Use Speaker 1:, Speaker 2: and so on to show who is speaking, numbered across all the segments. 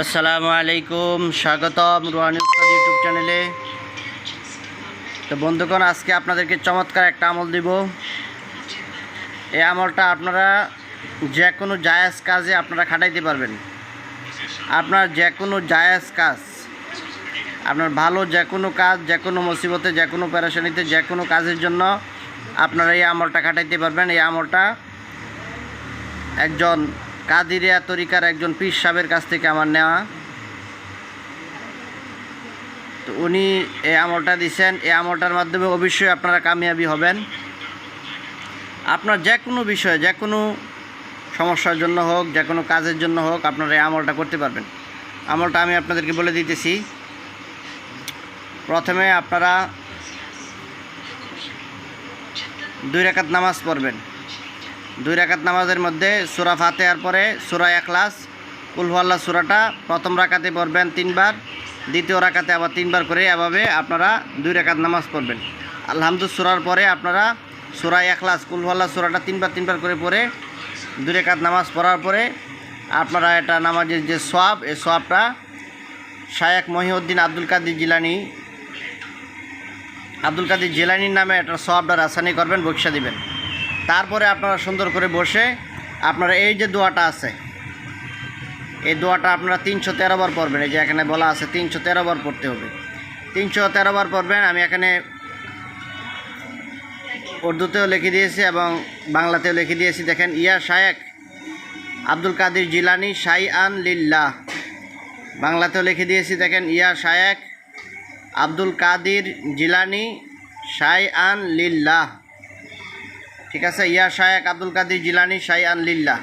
Speaker 1: আসসালামু আলাইকুম, স্বাগতম রুহানি উস্তাদ ইউটিউব চ্যানেলে। তো বন্ধুগণ, আজকে আপনাদেরকে চমৎকার একটা আমল দিব। এই আমলটা আপনারা যে কোনো জায়েজ কাজে আপনারা খাটাইতে পারবেন। আপনার যে কোনো জায়েজ কাজ, আপনার ভালো যে কোনো কাজ, যে কোনো মুসিবতে, যে কোনো পেরেশানিতে, যে কোনো কাজের জন্য আপনারা এই আমলটা খাটাইতে পারবেন। এই আমলটা একজন কাদিরিয়া তরিকার একজন পীর সাহেবের কাছ থেকে আমার নেওয়া। তো উনি এই আমলটা দিয়েছেন। এই আমলটার মাধ্যমে অবশ্যই আপনারা কামিয়াবি হবেন। আপনার যে কোনো বিষয়ে, যে কোনো সমস্যার জন্য হোক, যে কোনো কাজের জন্য হোক, আপনারা এই আমলটা করতে পারবেন। আমলটা আমি আপনাদেরকে বলে দিতেছি। প্রথমে আপনারা 2 রাকাত নামাজ পড়বেন। 2 রাকাত নামাজের মধ্যে সূরা ফাতিহার পরে সূরা ইখলাস, কুল হুয়াল্লাহ সূরাটা প্রথম রাকাতে পড়বেন 3 বার, দ্বিতীয় রাকাতে আবার 3 বার করে এভাবে আপনারা 2 রাকাত নামাজ পড়বেন। আলহামদু সূরার পরে আপনারা সূরা ইখলাস, কুল হুয়াল্লাহ সূরাটা 3 বার করে পড়ে 2 রাকাত নামাজ পড়ার পরে আপনারা এটা নামাজের যে সওয়াব, এই সওয়াবটা শায়েখ মহিউদ্দিন আব্দুল কাদের জিলানীর নামে এটা সওয়াবটা রাসানি করবেন, বকশা দিবেন। তারপরে আপনারা সুন্দর করে বসে আপনারা এই যে দোয়াটা আছে, এই দোয়াটা আপনারা 313 বার পড়বেন। এই যে এখানে বলা আছে 313 বার পড়তে হবে। 313 বার পড়বেন। আমি এখানে উর্দুতেও লিখে দিয়েছি এবং বাংলাতেও লিখে দিয়েছি। দেখেন, ইয়া শায়েখ আব্দুল কাদের জিলানী শাইআন লিল্লাহ। বাংলাতেও লিখে দিয়েছি। দেখেন, ইয়া শায়েখ আব্দুল কাদের জিলানী শাইআন লিল্লাহ। ঠিক আছে, ইয়া শায়েখ আব্দুল কাদের জিলানী শাইআন লিল্লাহ।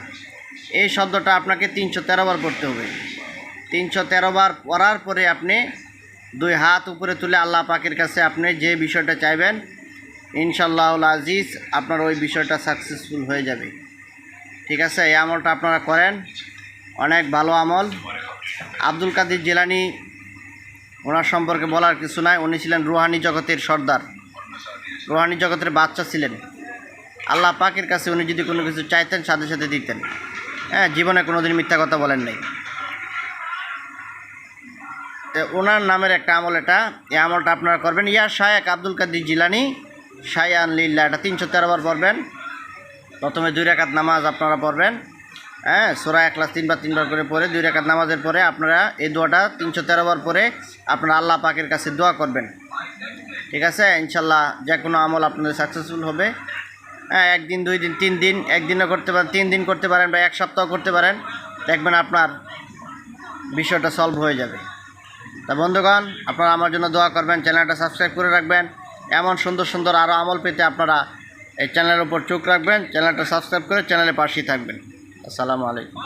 Speaker 1: এই শব্দটা আপনাকে 313 বার পড়তে হবে। 313 বার পড়ার পরে আপনি 2 হাত উপরে তুলে আল্লাহ পাকের কাছে আপনি যে বিষয়টা চাইবেন, ইনশাআল্লাহুল আজিজ আপনার ওই বিষয়টা সাকসেসফুল হয়ে যাবে। ঠিক আছে, এই আমলটা আপনারা করেন, অনেক ভালো আমল। আব্দুল কাদের জিলানী, ওনার সম্পর্কে বলার কিছু নাই। উনি ছিলেন রুহানি জগতের সর্দার, রুহানি জগতের বাদশা ছিলেন। আল্লাহ পাকের কাছে উনি যদি কোনো কিছু চাইতেন সাথে সাথে দিতেন। হ্যাঁ, জীবনে কোনোদিন মিথ্যা কথা বলেন নাই। তো ওনার নামের একটা আমল এটা। এই আমলটা আপনারা করবেন। ইয়া শায়েখ আব্দুল কাদের জিলানী শাইআন লিল্লাহ, এটা 313 বার পড়বেন। প্রথমে 2 রাকাত নামাজ আপনারা পড়বেন। হ্যাঁ, সূরা ইখলাস 3 বার করে পড়ে 2 রাকাত নামাজের পরে আপনারা এই দোয়াটা 313 বার পরে আপনারা আল্লাহ পাকের কাছে দোয়া করবেন। ঠিক আছে, ইনশাল্লাহ যে কোনো আমল আপনাদের সাকসেসফুল হবে। হ্যাঁ, 1 দিন 2 দিন 3 দিন, 1 দিনও করতে পারেন, 3 দিন করতে পারেন বা 1 সপ্তাহ করতে পারেন। দেখবেন আপনার বিষয়টা সলভ হয়ে যাবে। তা বন্ধুগণ, আপনারা আমার জন্য দোয়া করবেন, চ্যানেলটা সাবস্ক্রাইব করে রাখবেন। এমন সুন্দর সুন্দর আরও আমল পেতে আপনারা এই চ্যানেলের উপর চোখ রাখবেন, চ্যানেলটা সাবস্ক্রাইব করে চ্যানেলের পাশেই থাকবেন। আসসালামু আলাইকুম।